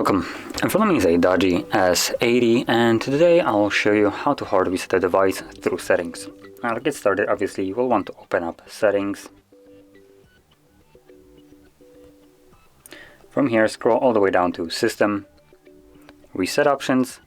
Welcome, in front of me is a DOOGEE S80 and today I'll show you how to hard reset the device through settings. Now to get started, obviously you will want to open up settings. From here scroll all the way down to system, reset options,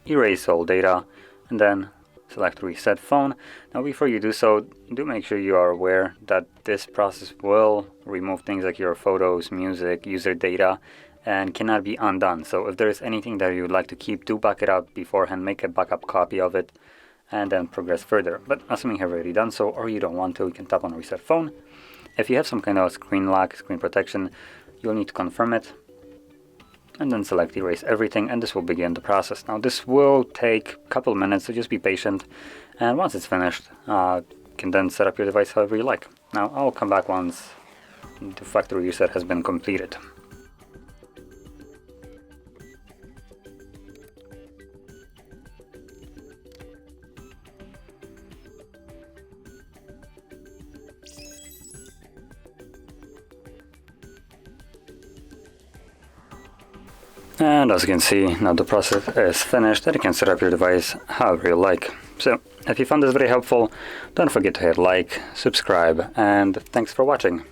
erase all data, and then select reset phone. Now before you do so, do make sure you are aware that this process will remove things like your photos, music, user data, and cannot be undone. So if there is anything that you would like to keep, do back it up beforehand, make a backup copy of it, and then progress further. But assuming you have already done so, or you don't want to, you can tap on reset phone. If you have some kind of screen lock, screen protection, you'll need to confirm it, and then select erase everything, and this will begin the process. Now this will take a couple of minutes, so just be patient, and once it's finished, you can then set up your device however you like. Now I'll come back once the factory reset has been completed. And as you can see, now the process is finished and you can set up your device however you like. So, if you found this very helpful, don't forget to hit like, subscribe, and thanks for watching.